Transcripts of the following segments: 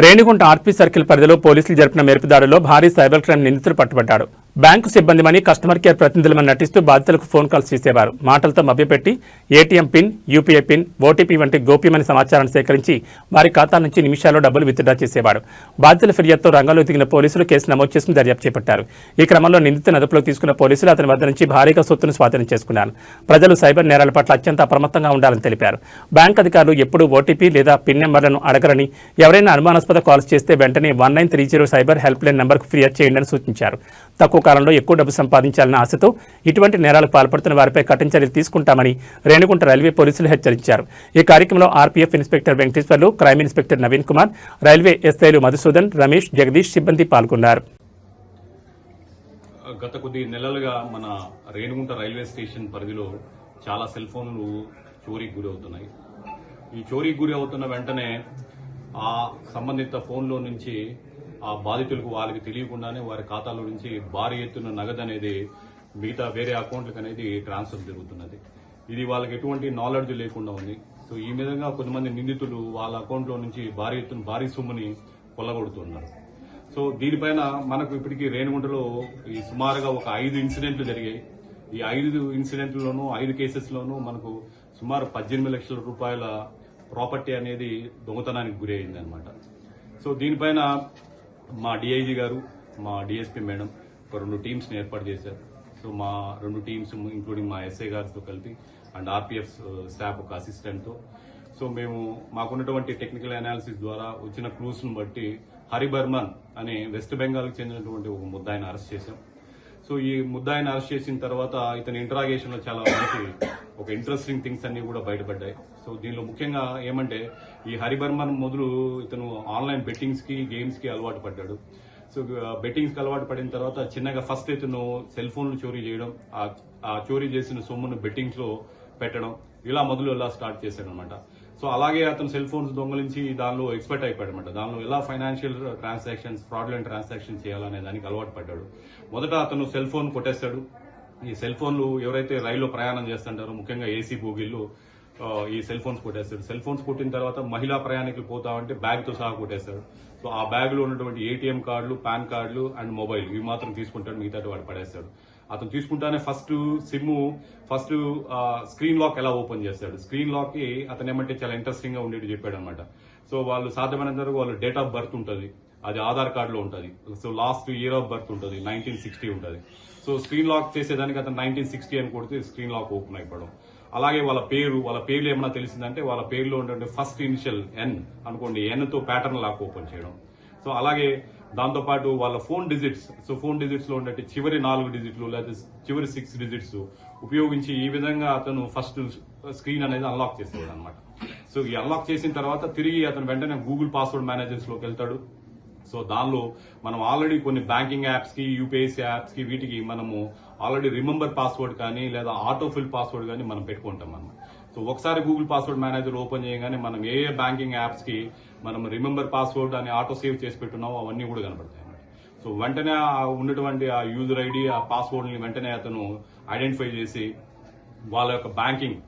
Renigunta RP circle పరిధిలో పోలీసులు జరిపిన మెరుపుదాడిలో భారీ సైబర్ క్రైమ్ నిందితుడు పట్టుబడ్డాడు. బ్యాంకు సిబ్బందిమని కస్టమర్ కేర్ ప్రతినిధులమని నటిస్తూ బాధితులకు ఫోన్ కాల్స్ చేసేవారు. మాటలతో మభ్యపెట్టి ATM pin, UPI pin, OTP వంటి గోప్యమైన సమాచారాన్ని సేకరించి వారి ఖాతా నుంచి నిమిషాల్లో డబ్బులు విత్డ్రా చేసేవాడు. బాధితుల ఫిర్యాదుతో రంగంలో దిగిన పోలీసులు కేసు నమోదు చేసుకుని దర్యాప్తు చేపట్టారు. ఈ క్రమంలో నిందితుని అదుపులోకి తీసుకున్న పోలీసులు అతని వద్ద నుంచి భారీగా సొత్తును స్వాధీనం చేసుకున్నారు. ప్రజలు సైబర్ నేరాల పట్ల అత్యంత అప్రమత్తంగా ఉండాలని తెలిపారు. బ్యాంక్ అధికారులు ఎప్పుడూ ఓటీపీ లేదా పిన్ నెంబర్లను అడగరని, ఎవరైనా అనుమానాస్పద కాల్స్ చేస్తే వెంటనే 1930 సైబర్ హెల్ప్ లైన్ నెంబర్కు ఫిర్యాదు చేయండి అని సూచించారు. తక్కువ కాలంలో ఎక్కువ డబ్బు సంపాదించాలన్న ఆశతో ఇటువంటి నేరాలకు పాల్పడుతున్న వారిపై కఠిన చర్యలు తీసుకుంటామని రేణిగుంట రైల్వే పోలీసులు హెచ్చరించారు. ఈ కార్యక్రమంలో RPF inspector Venkateswarlu, crime inspector Naveen Kumar, railway ఎస్ఐలు మధుసూదన్, రమేష్, జగదీష్ సిబ్బంది పాల్గొన్నారు. గత కొద్ది నెలలుగా మన రేణిగుంట రైల్వే స్టేషన్ పరిధిలో చాలా సెల్ ఫోన్లు చోరీకి గురి అవుతున్నాయి. ఈ చోరీకి గురి అవుతున్న వెంటనే ఆ సంబంధిత ఫోన్లో నుంచి ఆ బాధితులకు వాళ్ళకి తెలియకుండానే వారి ఖాతాలో నుంచి భారీ ఎత్తున నగదు అనేది మిగతా వేరే అకౌంట్లకు అనేది ట్రాన్స్ఫర్ జరుగుతున్నది. ఇది వాళ్ళకి ఎటువంటి నాలెడ్జ్ లేకుండా ఉంది. సో ఈ విధంగా కొంతమంది నిందితులు వాళ్ళ అకౌంట్లో నుంచి భారీ సొమ్ముని కొల్లగొడుతున్నారు. సో దీనిపైన మనకు ఇప్పటికీ రేణిగుంటలో ఈ సుమారుగా ఒక 5 ఇన్సిడెంట్లు జరిగాయి. ఈ 5 ఇన్సిడెంట్లలోనూ 5 కేసెస్లోనూ మనకు సుమారు 18 లక్షల రూపాయల ప్రాపర్టీ అనేది దొంగతనానికి గురి అయింది అనమాట. సో దీనిపైన మా డిఐజీ గారు, మా డిఎస్పీ మేడం ఒక 2 టీమ్స్ని ఏర్పాటు చేశారు. సో మా 2 టీమ్స్ ఇంక్లూడింగ్ మా ఎస్ఐ గారితో కలిపి అండ్ ఆర్పీఎఫ్ స్టాఫ్ ఒక అసిస్టెంట్తో సో మేము మాకున్నటువంటి టెక్నికల్ అనాలిసిస్ ద్వారా వచ్చిన క్లూస్ను బట్టి హరిబర్మన్ అనే వెస్ట్ బెంగాల్కి చెందినటువంటి ఒక ముద్దాయిని అరెస్ట్ చేశాం. సో ఈ ముద్దాయిని అరెస్ట్ చేసిన తర్వాత ఇతని ఇంటరాగేషన్లో చాలా మంచి ఒక ఇంట్రెస్టింగ్ థింగ్స్ అన్ని కూడా బయటపడ్డాయి. సో దీనిలో ముఖ్యంగా ఏమంటే ఈ హరిబర్మన్ మొదలు ఇతను ఆన్లైన్ బెట్టింగ్స్కి, గేమ్స్కి అలవాటు పడ్డాడు. సో బెట్టింగ్స్కి అలవాటు పడిన తర్వాత చిన్నగా ఫస్ట్ ఇతను సెల్ ఫోన్లు చోరీ చేయడం, ఆ చోరీ చేసిన సొమ్మును బెట్టింగ్స్లో పెట్టడం, ఇలా స్టార్ట్ చేశాడు అనమాట. సో అలాగే అతను సెల్ ఫోన్స్ దొంగలించి దానిలో ఎక్స్పర్ట్ అయిపోయాడు అనమాట. దానిలో ఎలా ఫైనాన్షియల్ ట్రాన్సాక్షన్స్, ఫ్రాడ్లెంట్ ట్రాన్సాక్షన్ చేయాలనే దానికి అలవాటు పడ్డాడు. మొదట అతను సెల్ ఫోన్ కొట్టేస్తాడు. ఈ సెల్ ఫోన్లు ఎవరైతే రైల్లో ప్రయాణం చేస్తుంటారో ముఖ్యంగా ఏసీ బోగీల్లో ఈ సెల్ ఫోన్స్ కొట్టేస్తాడు. సెల్ ఫోన్స్ కొట్టిన తర్వాత మహిళా ప్రయాణికులు పోతామంటే బ్యాగ్తో సహా కొట్టేస్తాడు. సో ఆ బ్యాగ్లో ఉన్నటువంటి ఏటీఎం కార్డులు, పాన్ కార్డులు అండ్ మొబైల్ ఇవి మాత్రం తీసుకుంటాడు, మిగతా వాడు పడేస్తాడు. అతను తీసుకుంటానే ఫస్ట్ స్క్రీన్ లాక్ ఎలా ఓపెన్ చేస్తాడు. స్క్రీన్ లాక్ కి అతను ఏమంటే చాలా ఇంట్రెస్టింగ్ గా ఉండేది చెప్పాడు అనమాట. సో వాళ్ళు సాధ్యమైనంత వరకు వాళ్ళు డేట్ ఆఫ్ బర్త్ ఉంటుంది, అది ఆధార్ కార్డులో ఉంటుంది. So last year of birth ఉంటుంది, 1960 ఉంటుంది. సో స్క్రీన్ లాక్ చేసేదానికి అతను 1960 అని కొడితే స్క్రీన్ లాక్ ఓపెన్ అయిపోవడం. అలాగే వాళ్ళ పేర్లు ఏమన్నా తెలిసిందంటే వాళ్ళ పేరులో ఉండే ఫస్ట్ ఇనిషియల్ ఎన్ అనుకోండి, ఎన్తో ప్యాటర్న్ లాక్ ఓపెన్ చేయడం. సో అలాగే దాంతోపాటు వాళ్ళ phone digits, so phone digits లో ఉండే చివరి 4 డిజిట్లు లేదా చివరి 6 డిజిట్స్ ఉపయోగించి ఈ విధంగా అతను ఫస్ట్ స్క్రీన్ అనేది అన్లాక్ చేసేవాడు అనమాట. సో ఈ అన్లాక్ చేసిన తర్వాత తిరిగి అతను వెంటనే గూగుల్ పాస్వర్డ్ మేనేజర్స్ లోకి వెళ్తాడు. సో దానిలో మనం ఆల్రెడీ కొన్ని బ్యాంకింగ్ యాప్స్ కి, యూపీఐసీ యాప్స్ కి వీటికి మనము ఆల్రెడీ రిమెంబర్ పాస్వర్డ్ కానీ లేదా ఆటోఫిల్ పాస్వర్డ్ కానీ మనం పెట్టుకుంటాం అన్నమాట. సో ఒకసారి గూగుల్ పాస్వర్డ్ మేనేజర్ ఓపెన్ చేయగానే మనం ఏ బ్యాంకింగ్ యాప్స్ కి మనం రిమెంబర్ పాస్వర్డ్ అని ఆటో సేవ్ చేసి పెట్టున్నామో అవన్నీ కూడా కనబడతాయి అన్నమాట. సో వెంటనే ఉన్నటువంటి ఆ యూజర్ ఐడి, ఆ పాస్వర్డ్ ని వెంటనే అతను ఐడెంటిఫై చేసి వాళ్ళ యొక్క బ్యాంకింగ్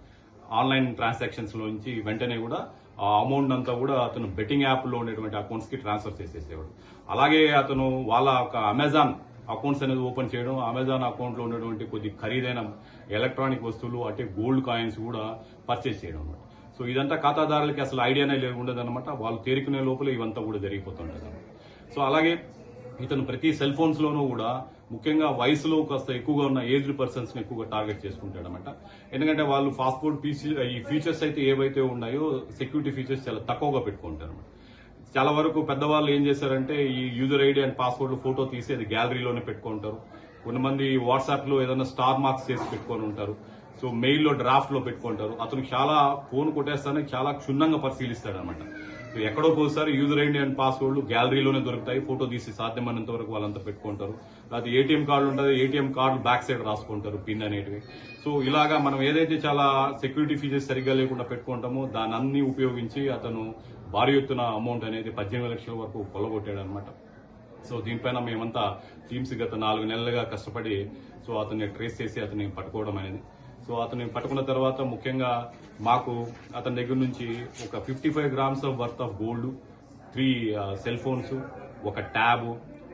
ఆన్లైన్ ట్రాన్సాక్షన్స్ లో నుంచి వెంటనే కూడా ఆ అమౌంట్ అంతా కూడా అతను బెట్టింగ్ యాప్ లో ఉండేటువంటి అకౌంట్స్ కి ట్రాన్స్ఫర్ చేసేసేవాడు. అలాగే అతను వాళ్ళ ఒక అమెజాన్ అకౌంట్స్ అనేది ఓపెన్ చేయడం, అమెజాన్ అకౌంట్ లో ఉన్నటువంటి కొద్ది ఖరీదైన ఎలక్ట్రానిక్ వస్తువులు అంటే గోల్డ్ కాయిన్స్ కూడా పర్చేస్ చేయడం అనమాట. సో ఇదంతా ఖాతాదారులకి అసలు ఐడియానే ఉండదు అనమాట. వాళ్ళు తేరుకునే లోపల ఇవంతా కూడా జరిగిపోతుంటది అనమాట. సో అలాగే ఇతను ప్రతి సెల్ ఫోన్స్ లోనూ కూడా ముఖ్యంగా వయసులో కాస్త ఎక్కువగా ఉన్న ఏజ్డ్ పర్సన్స్ ని ఎక్కువగా టార్గెట్ చేసుకుంటాడు అనమాట. ఎందుకంటే వాళ్ళు ఫాస్ట్ ఫుడ్ ఈ ఫీచర్స్ అయితే ఏవైతే ఉన్నాయో సెక్యూరిటీ ఫీచర్స్ చాలా తక్కువగా పెట్టుకుంటారు అనమాట. చాలా వరకు పెద్దవాళ్ళు ఏం చేశారంటే ఈ user ID and password photo తీసి అది గ్యాలరీలోనే పెట్టుకుంటారు. కొంతమంది వాట్సాప్ లో ఏదైనా స్టార్ మార్క్స్ చేసి పెట్టుకొని ఉంటారు. సో మెయిల్ లో డ్రాఫ్ట్ లో పెట్టుకుంటారు. అతను చాలా ఫోన్ కొట్టేస్తానే చాలా క్షుణ్ణంగా పరిశీలిస్తాడు అనమాట. సో ఎక్కడో పోసారి యూజర్ ఐడి అండ్ పాస్వర్డ్లు గ్యాలరీలోనే దొరుకుతాయి, ఫోటో తీసి సాధ్యమైనంత వరకు వాళ్ళంతా పెట్టుకుంటారు. లేకపోతే ఏటీఎం కార్డు ఉంటుంది, ఏటీఎం కార్డు బ్యాక్ సైడ్ రాసుకుంటారు పిన్ అనేటివి. సో ఇలాగా మనం ఏదైతే చాలా సెక్యూరిటీ ఫీచర్స్ సరిగ్గా లేకుండా పెట్టుకుంటామో దాన్ని అన్ని ఉపయోగించి అతను భారీ ఎత్తున అమౌంట్ అనేది 18 లక్షల వరకు కొల్లగొట్టాడు అనమాట. సో దీనిపైన మేమంతా టీమ్స్ గత 4 నెలలుగా కష్టపడి సో అతన్ని ట్రేస్ చేసి అతన్ని పట్టుకోవడం అనేది. సో అతన్ని పట్టుకున్న తర్వాత ముఖ్యంగా మాకు అతని దగ్గర నుంచి ఒక 55 grams worth of gold, 3 cell phones, ఒక ట్యాబ్,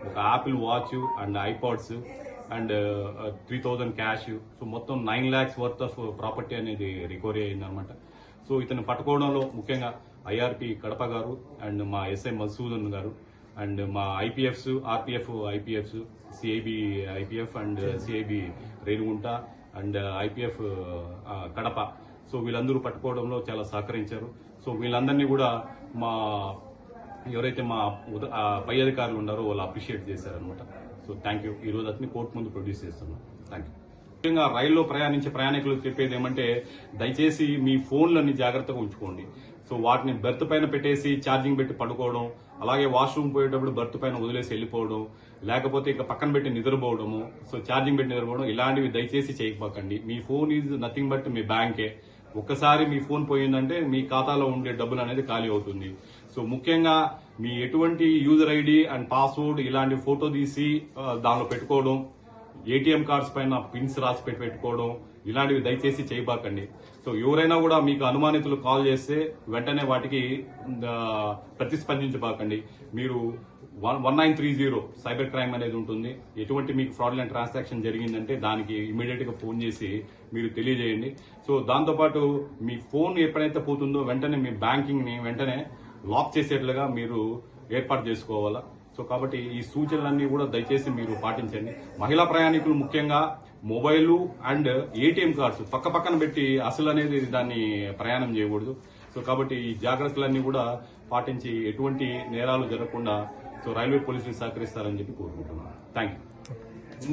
ఒక Apple watch and iPods and 3,000 cash. So మొత్తం 9 lakhs వర్త్ ఆఫ్ ప్రాపర్టీ అనేది రికవరీ అయిందనమాట. సో ఇతను పట్టుకోవడంలో ముఖ్యంగా ఐఆర్పి కడప గారు అండ్ మా ఎస్ఐ మధుసూదన్ గారు అండ్ మా IPFs, RPF IPFs, CIB IPF and CIB Renigunta and IPF Kadapa. So వీళ్ళందరూ పట్టుకోవడంలో చాలా సహకరించారు. సో వీళ్ళందరినీ కూడా మా ఎవరైతే మా పై అధికారులు ఉన్నారో వాళ్ళు అప్రిషియేట్ చేశారనమాట. So thank you. ఈ రోజు అతన్ని కోర్టు ముందు ప్రొడ్యూస్ చేస్తున్నాం. Thank you. ముఖ్యంగా రైల్లో ప్రయాణించే ప్రయాణికులకు చెప్పేది ఏమంటే, దయచేసి మీ ఫోన్లన్నీ జాగ్రత్తగా ఉంచుకోండి. సో వాటిని బెర్త్ పైన పెట్టేసి ఛార్జింగ్ పెట్టి పడుకోవడం, అలాగే వాష్రూమ్ పోయేటప్పుడు బెర్త్ పైన వదిలేసి వెళ్ళిపోవడం, లేకపోతే ఇక పక్కన పెట్టి నిద్రపోవడము, సో ఛార్జింగ్ పెట్టి నిద్రపోవడం, ఇలాంటివి దయచేసి చేయకపోకండి. మీ ఫోన్ ఈజ్ నథింగ్ బట్ మీ బ్యాంకే. ఒక్కసారి మీ ఫోన్ పోయిందంటే మీ ఖాతాలో ఉండే డబ్బులు అనేది ఖాళీ అవుతుంది. సో ముఖ్యంగా మీ ఎటువంటి యూజర్ ఐడి అండ్ పాస్వర్డ్ ఇలాంటి ఫోటో తీసి దానిలో పెట్టుకోవడం, ఏటీఎం కార్డ్స్ పైన పిన్స్ రాసి పెట్టుకోవడం, ఇలాంటివి దయచేసి చేయబాకండి. సో ఎవరైనా కూడా మీకు అనుమానితులు కాల్ చేస్తే వెంటనే వాటికి ప్రతిస్పందించబాకండి. మీరు 1930 సైబర్ క్రైమ్ అనేది ఉంటుంది. ఎటువంటి మీకు ఫ్రాడ్లెంట్ ట్రాన్సాక్షన్ జరిగిందంటే దానికి ఇమీడియట్ గా ఫోన్ చేసి మీరు తెలియజేయండి. సో దాంతోపాటు మీ ఫోన్ ఎప్పుడైతే పోతుందో వెంటనే మీ బ్యాంకింగ్ ని వెంటనే లాక్ చేసేట్లుగా మీరు ఏర్పాటు చేసుకోవాలా. సో కాబట్టి ఈ సూచనలన్నీ కూడా దయచేసి మీరు పాటించండి. మహిళా ప్రయాణికులు ముఖ్యంగా మొబైల్ అండ్ ఏటీఎం కార్డ్స్ పక్కన పెట్టి అసలు అనేది దాన్ని ప్రయాణం చేయకూడదు. సో కాబట్టి ఈ జాగ్రత్తలన్నీ కూడా పాటించి ఎటువంటి నేరాలు జరగకుండా సో రైల్వే పోలీసులు సహకరిస్తారని చెప్పి కోరుకుంటున్నాను. Thank you.